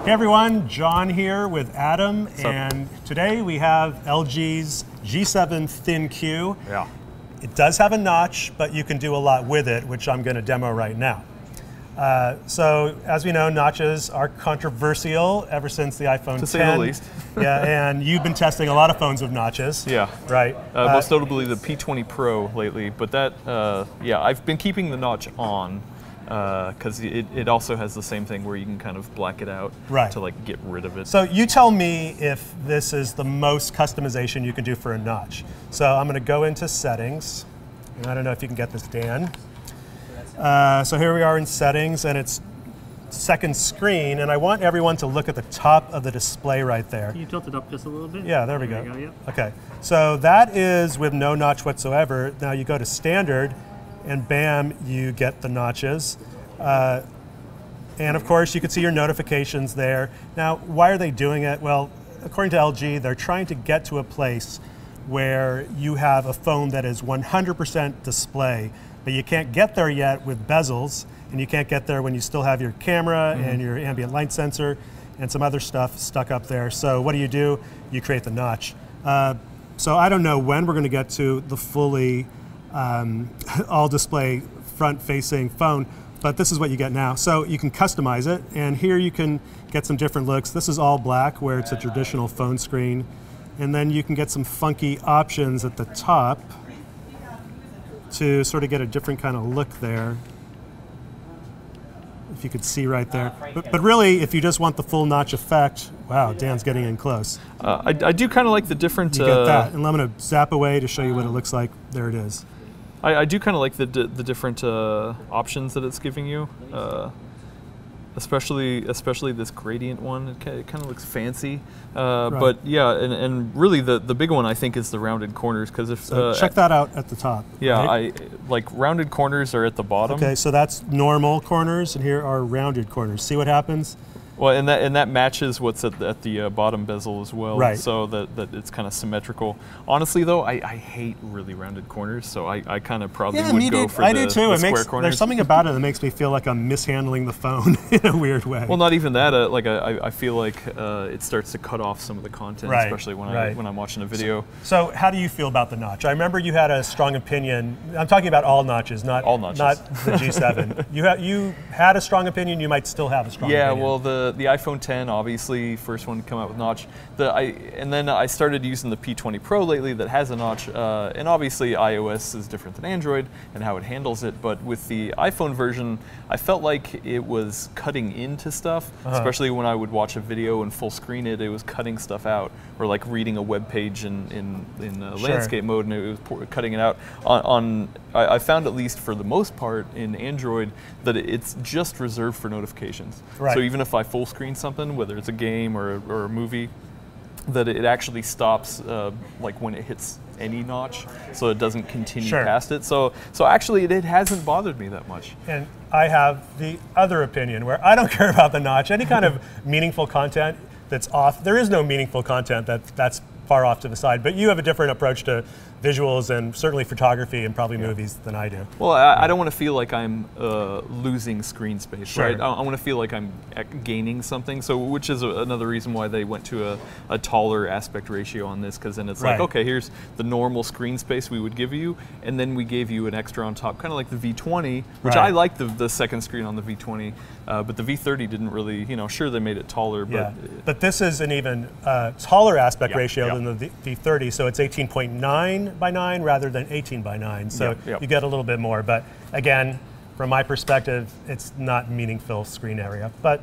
Hey everyone, John here with Adam, and today we have LG's G7 Thin Q. Yeah. It does have a notch, but you can do a lot with it, which I'm going to demo right now. So, as we know, notches are controversial ever since the iPhone 10. To say the least. Yeah, and you've been testing a lot of phones with notches. Yeah. Right. Most notably the P20 Pro lately, but that, yeah, I've been keeping the notch on because it also has the same thing where you can kind of black it out to like get rid of it. So you tell me if this is the most customization you can do for a notch. So I'm going to go into settings, and I don't know if you can get this, Dan. So here we are in settings, and it's second screen, and I want everyone to look at the top of the display right there. Can you tilt it up just a little bit? Yeah, there we go. Yep. Okay, so that is with no notch whatsoever. Now you go to standard, and bam, you get the notches. And of course, you can see your notifications there. Now, why are they doing it? Well, according to LG, they're trying to get to a place where you have a phone that is 100% display, but you can't get there yet with bezels, and you can't get there when you still have your camera and your ambient light sensor and some other stuff stuck up there. So what do? You create the notch. So I don't know when we're going to get to the fully all display front-facing phone, but this is what you get now. So you can customize it, and here you can get some different looks. This is all black, where it's a traditional phone screen, and then you can get some funky options at the top to sort of get a different kind of look there, if you could see right there. But really, if you just want the full notch effect, wow, Dan's getting in close. I do kind of like the different... You get that, and I'm going to zap away to show you what it looks like. There it is. I do kind of like the different options that it's giving you, especially this gradient one. It kind of looks fancy, but yeah, and really the big one I think is the rounded corners, because if check that out at the top. Yeah, right? like rounded corners are at the bottom. Okay, so that's normal corners, and here are rounded corners. See what happens? Well, and that matches what's at the bottom bezel as well, right? So that it's kind of symmetrical. Honestly, though, I hate really rounded corners, so I kind of probably would go for the square corners. There's something about it that makes me feel like I'm mishandling the phone in a weird way. Well, not even that. Like I feel like it starts to cut off some of the content, especially when I'm watching a video. So how do you feel about the notch? I remember you had a strong opinion. I'm talking about all notches, not the G7. You had a strong opinion. You might still have a strong opinion. Yeah, well, the iPhone 10, obviously, first one to come out with notch. And then I started using the P20 Pro lately that has a notch, and obviously iOS is different than Android and how it handles it, but with the iPhone version, I felt like it was cutting into stuff, especially when I would watch a video and full screen it was cutting stuff out, or like reading a web page in landscape mode, and it was cutting it out. I found, at least for the most part in Android, that it's just reserved for notifications. So even if I full screen something, whether it's a game or a movie, that it actually stops like when it hits any notch, so it doesn't continue past it. So actually it hasn't bothered me that much. And I have the other opinion where I don't care about the notch. Any kind of meaningful content that's off, there is no meaningful content that's far off to the side, but you have a different approach to visuals and certainly photography and probably movies than I do. Well, I don't want to feel like I'm losing screen space, right? I want to feel like I'm gaining something, so which is another reason why they went to a taller aspect ratio on this, because then it's like, okay, here's the normal screen space we would give you, and then we gave you an extra on top, kind of like the V20, which I like the second screen on the V20, but the V30 didn't really, sure they made it taller, but this is an even taller aspect ratio than the V30, so it's 18.9 by 9 rather than 18 by 9, so you get a little bit more, but again, from my perspective, it's not meaningful screen area. But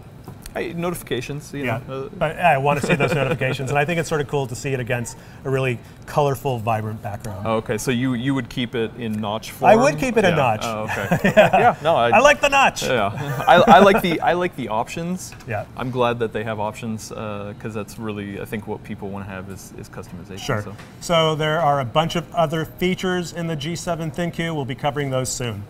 notifications, you know. But I want to see those notifications, and I think it's sort of cool to see it against a really colorful, vibrant background. Oh, okay, so you would keep it in notch form? I would keep it in notch. Oh, okay. Yeah, no, I like the notch. Yeah, I like the options. Yeah, I'm glad that they have options, because that's really, I think, what people want to have is customization. Sure. So there are a bunch of other features in the G7 Thin Q. We'll be covering those soon.